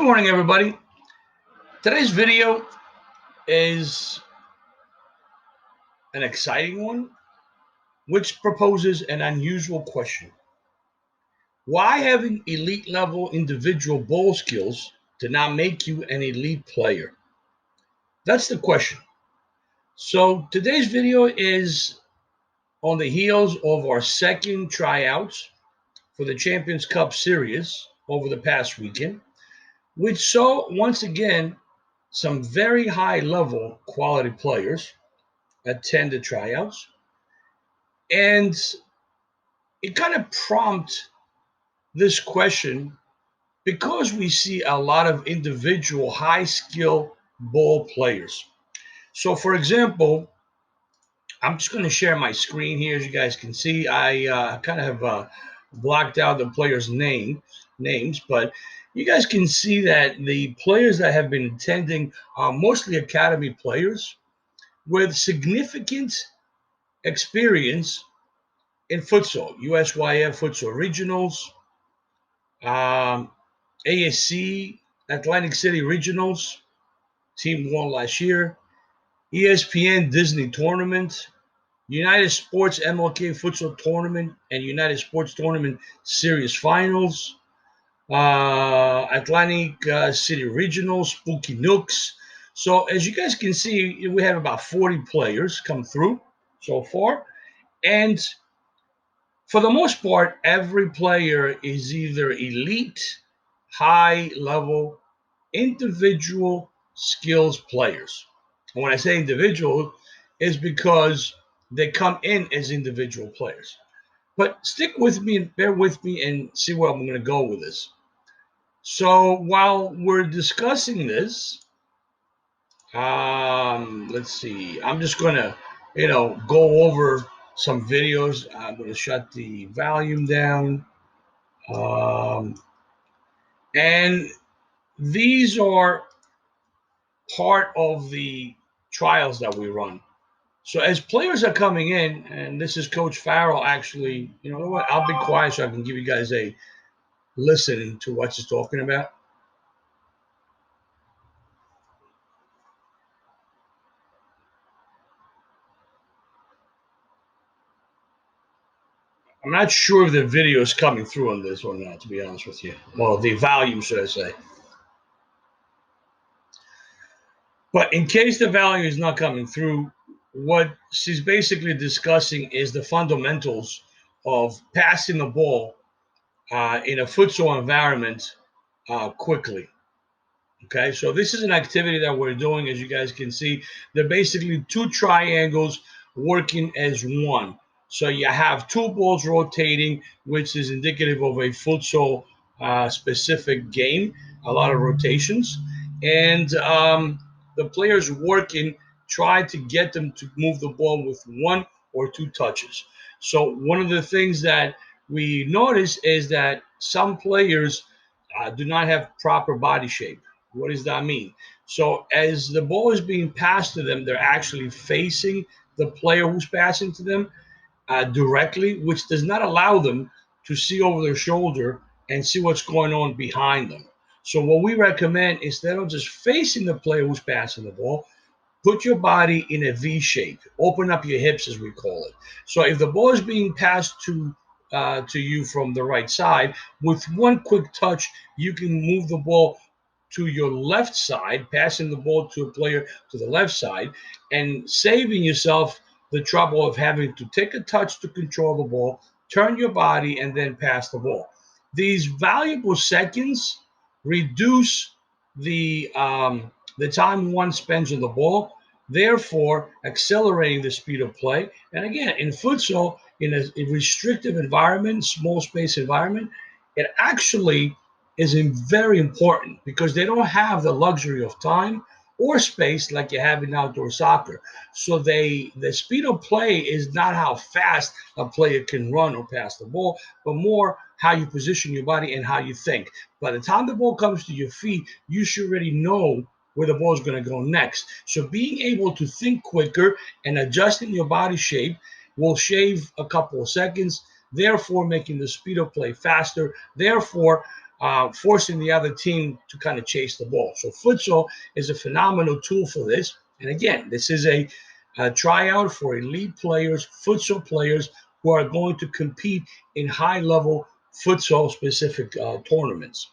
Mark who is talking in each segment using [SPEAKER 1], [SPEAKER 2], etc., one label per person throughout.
[SPEAKER 1] morning, everybody. Today's video is an exciting one, which proposes an unusual question. Why having elite level individual ball skills did not make you an elite player? That's the question. So today's video is on the heels of our second tryouts for the Champions Cup Series over the past weekend, which saw once again some very high level quality players attend the tryouts. And it kind of prompted this question because we see a lot of individual high skill ball players. So, for example, I'm just going to share my screen here. As you guys can see, I kind of have blocked out the players' names, but you guys can see that the players that have been attending are mostly academy players with significant experience in futsal, USYF futsal regionals, ASC Atlantic City regionals, team won last year, ESPN Disney tournament, United Sports MLK futsal tournament, and United Sports tournament series finals, Atlantic City regionals, Spooky Nooks. So as you guys can see, we have about 40 players come through so far, and for the most part, every player is either elite, high level, individual skills players. And when I say individual, is because they come in as individual players. But stick with me and bear with me and see where I'm going to go with this. So while we're discussing this, let's see. I'm just going to, go over some videos. I'm going to shut the volume down. And these are part of the trials that we run. So as players are coming in, and this is Coach Farrell actually, you know what? I'll be quiet so I can give you guys a listen to what he's talking about. I'm not sure if the video is coming through on this or not, to be honest with you. Well, the volume, should I say. But in case the value is not coming through, what she's basically discussing is the fundamentals of passing the ball in a futsal environment quickly. Okay, so this is an activity that we're doing. As you guys can see, they're basically two triangles working as one. So you have two balls rotating, which is indicative of a futsal specific game, a lot of rotations. And the players working try to get them to move the ball with one or two touches. So one of the things that we notice is that some players do not have proper body shape. What does that mean? So as the ball is being passed to them, they're actually facing the player who's passing to them directly, which does not allow them to see over their shoulder and see what's going on behind them. So what we recommend, instead of just facing the player who's passing the ball, put your body in a V shape. Open up your hips, as we call it. So if the ball is being passed to you from the right side, with one quick touch, you can move the ball to your left side, passing the ball to a player to the left side, and saving yourself the trouble of having to take a touch to control the ball, turn your body, and then pass the ball. These valuable seconds reduce the time one spends on the ball, therefore accelerating the speed of play. And again, in futsal, in a restrictive environment, small space environment, it actually is very important because they don't have the luxury of time or space like you have in outdoor soccer. So the speed of play is not how fast a player can run or pass the ball, but more how you position your body and how you think. By the time the ball comes to your feet, you should already know where the ball is going to go next. So being able to think quicker and adjusting your body shape will shave a couple of seconds, therefore making the speed of play faster, therefore forcing the other team to kind of chase the ball. So futsal is a phenomenal tool for this. And again, this is a tryout for elite players, futsal players who are going to compete in high-level futsal-specific tournaments.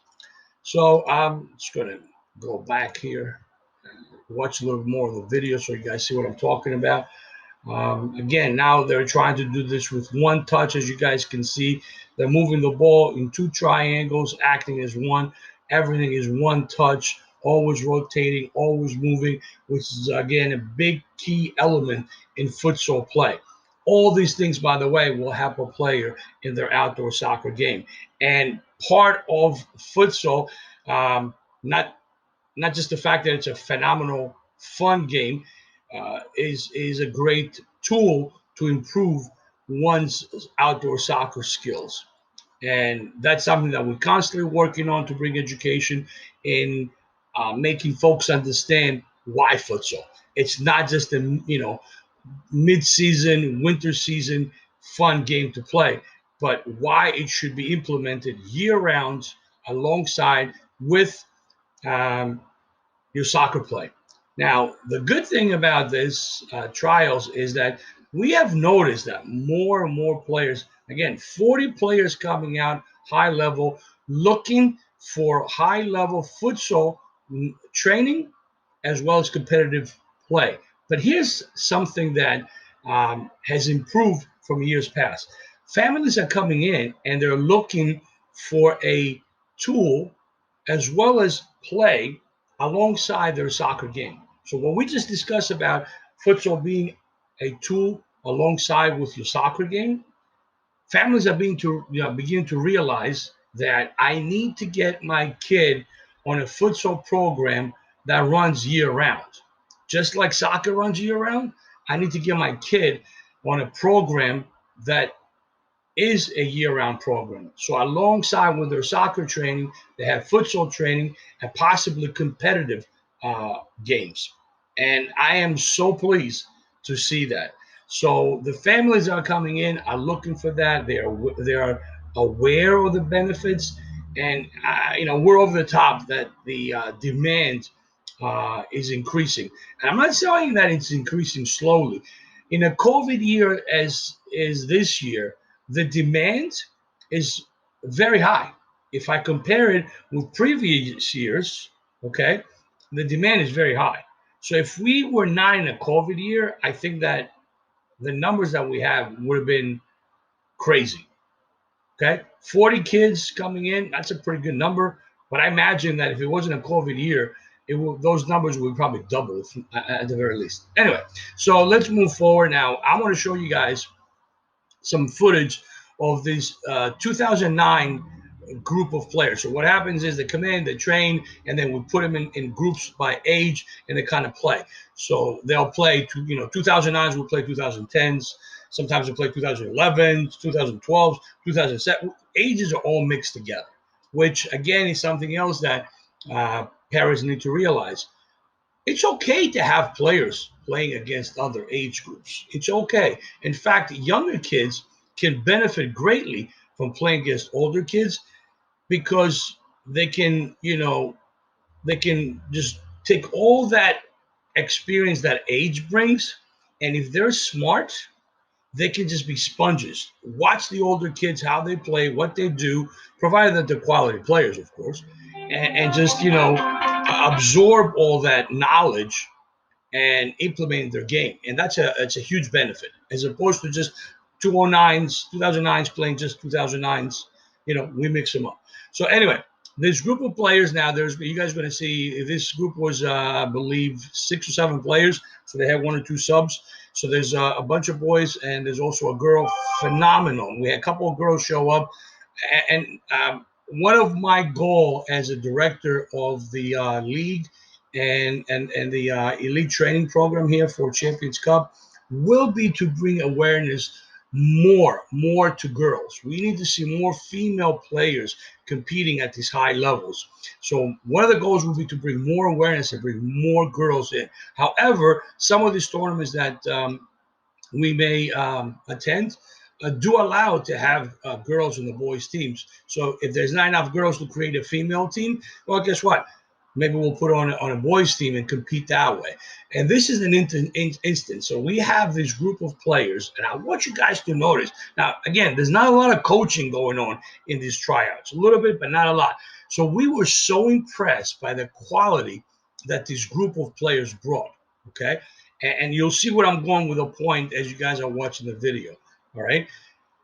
[SPEAKER 1] So I'm just going to go back here, watch a little more of the video so you guys see what I'm talking about. Again, now they're trying to do this with one touch. As you guys can see, they're moving the ball in two triangles, acting as one. Everything is one touch, always rotating, always moving, which is, again, a big key element in futsal play. All these things, by the way, will help a player in their outdoor soccer game. And part of futsal, not just the fact that it's a phenomenal, fun game, is a great tool to improve one's outdoor soccer skills. And that's something that we're constantly working on to bring education in, making folks understand why futsal. It's not just a mid-season, winter season fun game to play, but why it should be implemented year-round alongside with um, your soccer play. Now, the good thing about this trials is that we have noticed that more and more players, again, 40 players coming out high level, looking for high level futsal training as well as competitive play. But here's something that has improved from years past. Families are coming in and they're looking for a tool as well as play alongside their soccer game. So what we just discussed about futsal being a tool alongside with your soccer game, families are begin to realize that I need to get my kid on a futsal program that runs year round. Just like soccer runs year round, I need to get my kid on a program that is a year-round program. So alongside with their soccer training, they have futsal training and possibly competitive games. And I am so pleased to see that. So the families that are coming in are looking for that. They are aware of the benefits, and we're over the top that the demand is increasing. And I'm not saying that it's increasing slowly. In a COVID year as is this year, the demand is very high. If I compare it with previous years, okay, the demand is very high. So if we were not in a COVID year, I think that the numbers that we have would have been crazy. Okay, 40 kids coming in, that's a pretty good number. But I imagine that if it wasn't a COVID year, those numbers would probably double at the very least. Anyway, so let's move forward now. I want to show you guys some footage of this 2009 group of players. So what happens is they come in, they train, and then we put them in groups by age, and they kind of play. So they'll play, 2009s will play 2010s. Sometimes they play 2011s, 2012s, 2007. Ages are all mixed together, which again is something else that parents need to realize. It's okay to have players playing against other age groups. It's okay. In fact, younger kids can benefit greatly from playing against older kids because they can just take all that experience that age brings, and if they're smart, they can just be sponges. Watch the older kids, how they play, what they do, provided that they're quality players, of course, and just absorb all that knowledge and implement their game. And it's a huge benefit as opposed to just 2009s playing just 2009s. We mix them up. So anyway, this group of players now, you guys are going to see this group was, I believe, 6 or 7 players. So they had 1 or 2 subs. So there's a bunch of boys and there's also a girl. Phenomenal. We had a couple of girls show up. And one of my goal as a director of the league and the elite training program here for Champions Cup will be to bring awareness more to girls. We need to see more female players competing at these high levels. So one of the goals will be to bring more awareness and bring more girls in. However, some of these tournaments that we may attend, do allow to have girls in the boys teams. So if there's not enough girls to create a female team, well, guess what? Maybe we'll put on a boys team and compete that way. And this is an instance. So we have this group of players, and I want you guys to notice. Now, again, there's not a lot of coaching going on in these tryouts. A little bit, but not a lot. So we were so impressed by the quality that this group of players brought, okay? And you'll see what I'm going with a point as you guys are watching the video, all right?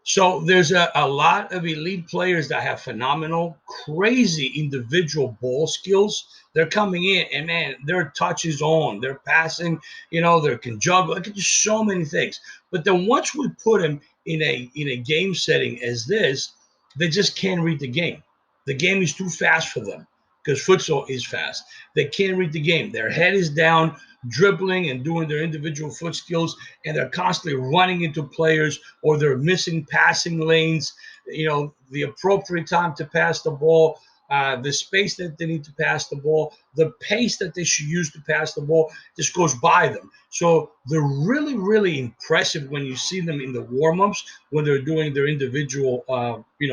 [SPEAKER 1] So there's a lot of elite players that have phenomenal, crazy individual ball skills. They're coming in, and man, their touch is on. They're passing, they can juggle. They can do so many things. But then once we put them in a game setting as this, they just can't read the game. The game is too fast for them because futsal is fast. They can't read the game. Their head is down, dribbling and doing their individual foot skills, and they're constantly running into players, or they're missing passing lanes, the appropriate time to pass the ball, the space that they need to pass the ball, the pace that they should use to pass the ball just goes by them. So they're really, really impressive when you see them in the warm-ups when they're doing their individual,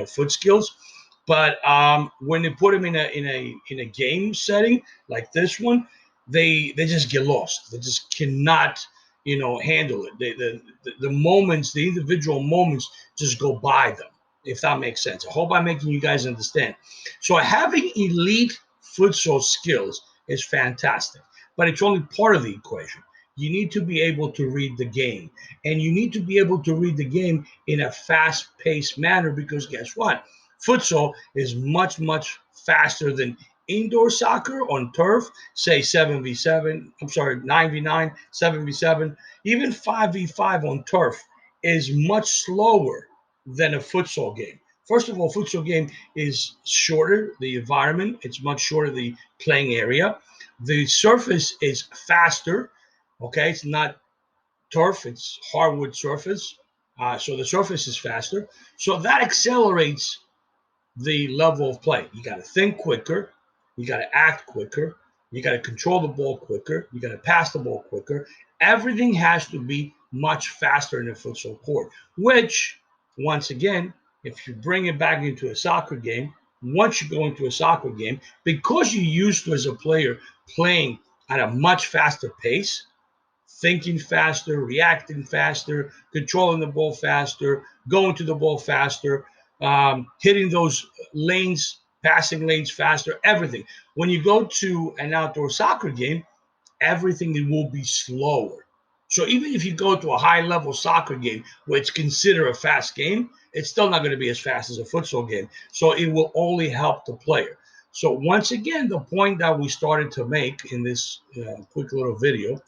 [SPEAKER 1] foot skills. But when they put them in a game setting like this one, they just get lost. They just cannot, handle it. The moments, the individual moments, just go by them. If that makes sense. I hope I'm making you guys understand. So having elite futsal skills is fantastic, but it's only part of the equation. You need to be able to read the game, and you need to be able to read the game in a fast-paced manner, because guess what? Futsal is much, much faster than indoor soccer on turf, say 7v7, 9v9, 7v7, even 5v5 on turf is much slower than a futsal game. First of all, futsal game is shorter, the environment, it's much shorter, the playing area. The surface is faster, okay? It's not turf, it's hardwood surface. So the surface is faster. So that accelerates the level of play. You got to think quicker. You got to act quicker. You got to control the ball quicker. You got to pass the ball quicker. Everything has to be much faster in a futsal court, which, once again, if you bring it back into a soccer game, once you go into a soccer game, because you're used to, as a player, playing at a much faster pace, thinking faster, reacting faster, controlling the ball faster, going to the ball faster, hitting those lanes, passing lanes faster, everything. When you go to an outdoor soccer game, everything will be slower. So even if you go to a high-level soccer game, where it's considered a fast game, it's still not going to be as fast as a futsal game. So it will only help the player. So once again, the point that we started to make in this quick little video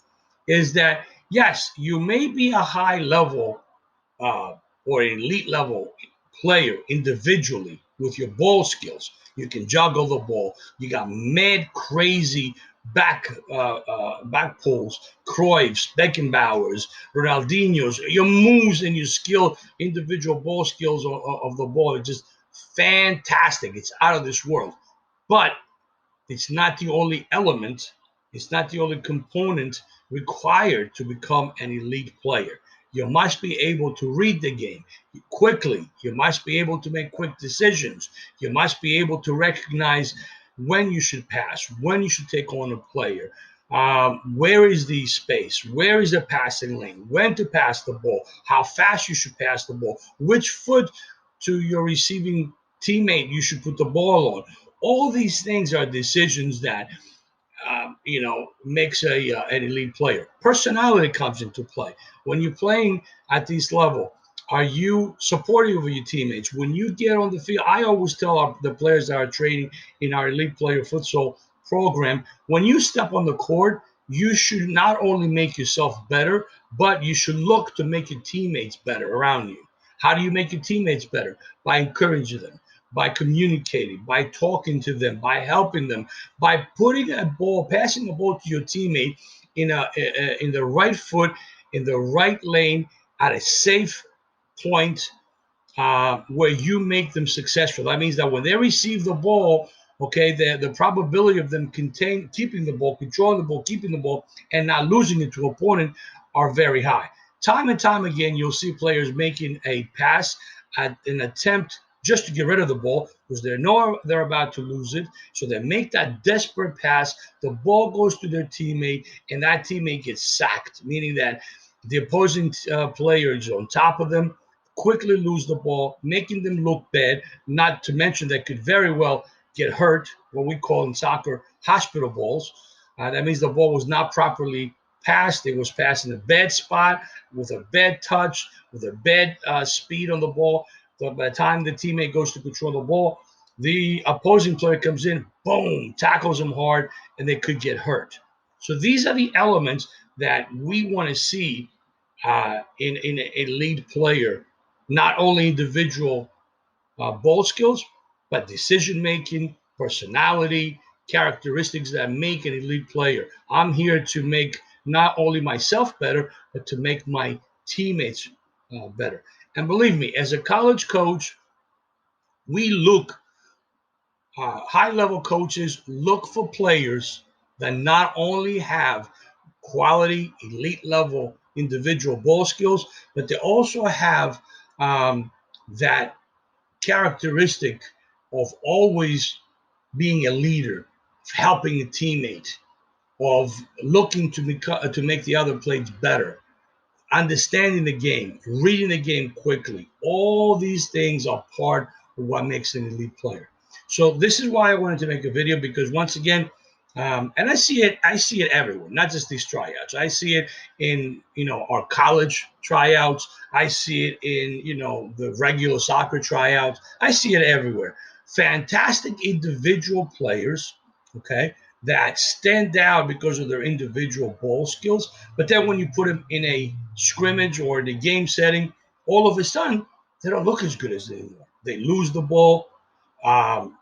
[SPEAKER 1] is that, yes, you may be a high level or elite level player individually with your ball skills. You can juggle the ball. You got mad crazy back pulls, Cruyffs, Beckenbauers, Ronaldinho's. Your moves and your skill, individual ball skills of the ball are just fantastic. It's out of this world. But it's not the only element. It's not the only component required to become an elite player. You must be able to read the game quickly. You must be able to make quick decisions. You must be able to recognize when you should pass, when you should take on a player. Where is the space? Where is the passing lane? When to pass the ball? How fast you should pass the ball? Which foot to your receiving teammate you should put the ball on? All these things are decisions that makes an elite player. Personality comes into play. When you're playing at this level, are you supportive of your teammates? When you get on the field, I always tell the players that are training in our elite player futsal program, when you step on the court, you should not only make yourself better, but you should look to make your teammates better around you. How do you make your teammates better? By encouraging them, by communicating, by talking to them, by helping them, by putting a ball, passing a ball to your teammate in the right foot, in the right lane, at a safe point where you make them successful. That means that when they receive the ball, okay, the probability of them keeping the ball, controlling the ball, keeping the ball, and not losing it to an opponent are very high. Time and time again, you'll see players making a pass at an attempt just to get rid of the ball because they know they're about to lose it. So they make that desperate pass. The ball goes to their teammate, and that teammate gets sacked, meaning that the opposing player is on top of them, quickly lose the ball, making them look bad. Not to mention that could very well get hurt, what we call in soccer hospital balls. That means the ball was not properly passed. It was passed in a bad spot with a bad touch, with a bad speed on the ball. So by the time the teammate goes to control the ball, the opposing player comes in, boom, tackles him hard, and they could get hurt. So these are the elements that we want to see in a lead player, not only individual ball skills, but decision making, personality, characteristics that make an elite player. I'm here to make not only myself better, but to make my teammates better. And believe me, as a college coach, we look, high level coaches look for players that not only have quality, elite level individual ball skills, but they also have that characteristic of always being a leader, helping a teammate, of looking to make the other players better, understanding the game, reading the game quickly. All these things are part of what makes an elite player. So this is why I wanted to make a video, because once again, and I see it everywhere, not just these tryouts. I see it in our college tryouts. I see it in the regular soccer tryouts. I see it everywhere. Fantastic individual players, okay, that stand out because of their individual ball skills. But then when you put them in a scrimmage or in a game setting, all of a sudden they don't look as good as they were. They lose the ball.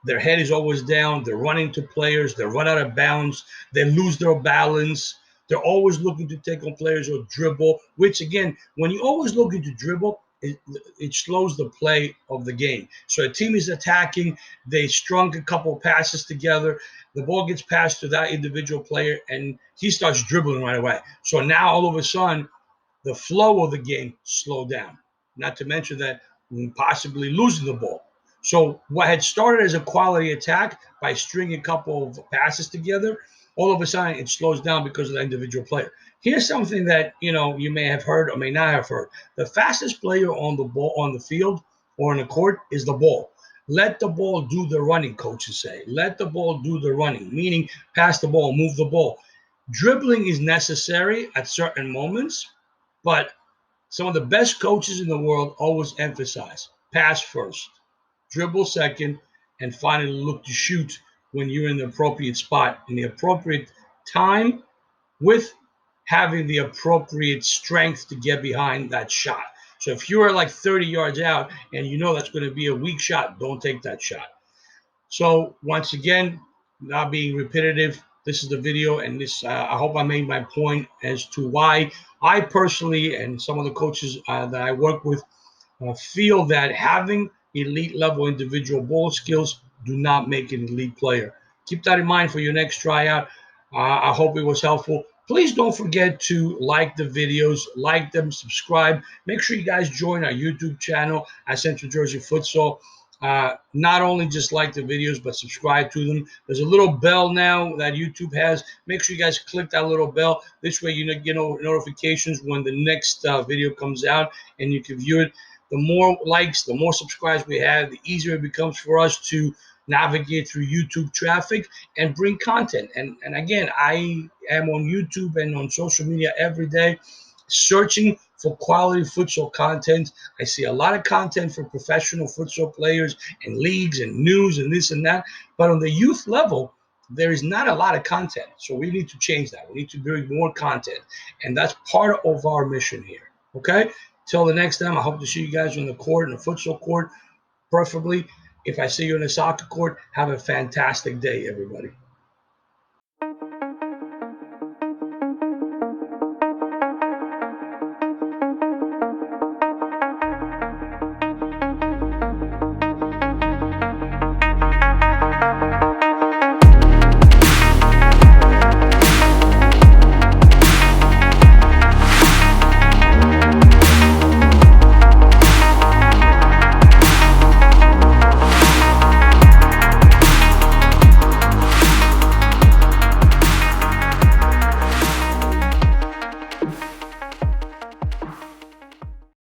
[SPEAKER 1] Their head is always down. They're running to players. They run out of bounds. They lose their balance. They're always looking to take on players or dribble, which again, when you're always looking to dribble, it slows the play of the game. So a team is attacking. They strung a couple of passes together. The ball gets passed to that individual player, and he starts dribbling right away. So now all of a sudden, the flow of the game slowed down. Not to mention that possibly losing the ball. So what had started as a quality attack by stringing a couple of passes together, all of a sudden it slows down because of the individual player. Here's something that you may have heard or may not have heard. The fastest player on the field or on the court is the ball. Let the ball do the running, coaches say. Let the ball do the running, meaning pass the ball, move the ball. Dribbling is necessary at certain moments, but some of the best coaches in the world always emphasize pass first, dribble second, and finally look to shoot when you're in the appropriate spot, in the appropriate time, with having the appropriate strength to get behind that shot. So if you're like 30 yards out and you know that's going to be a weak shot, don't take that shot. So once again, not being repetitive, this is the video, and this I hope I made my point as to why I personally and some of the coaches that I work with feel that having elite level individual ball skills do not make an elite player. Keep that in mind for your next tryout. I hope it was helpful. Please don't forget to like the videos, like them, subscribe. Make sure you guys join our YouTube channel at Central Jersey Futsal. Not only just like the videos, but subscribe to them. There's a little bell now that YouTube has. Make sure you guys click that little bell. This way you get notifications when the next video comes out and you can view it. The more likes, the more subscribers we have, the easier it becomes for us to navigate through YouTube traffic and bring content. And again, I am on YouTube and on social media every day searching for quality futsal content. I see a lot of content for professional futsal players and leagues and news and this and that. But on the youth level, there is not a lot of content. So we need to change that. We need to bring more content. And that's part of our mission here. Okay? Till the next time, I hope to see you guys on the court, in the futsal court, preferably. If I see you in a soccer court, have a fantastic day, everybody.